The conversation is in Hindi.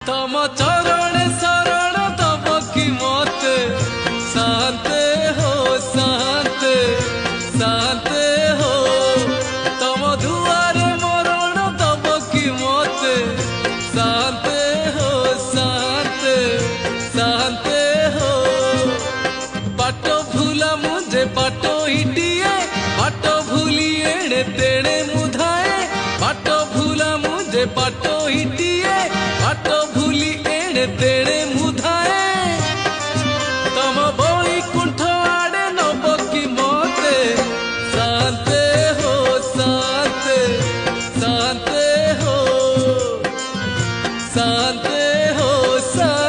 तम चरण शरण तब की मत शांत हो शांत शांत हो तम दुआरे मरण तब की मत शांत हो शांत शांत हो बाट भूला मुझे बाट हिटिए बाट भूली एणे तेणे मुधाए बाट भूला मुझे बाट हिटिए बाट भूली एणे तेणे मुधाए तम बैकुंठ आड़े नब की मते शांत हो शांत शांत हो शांत हो शांत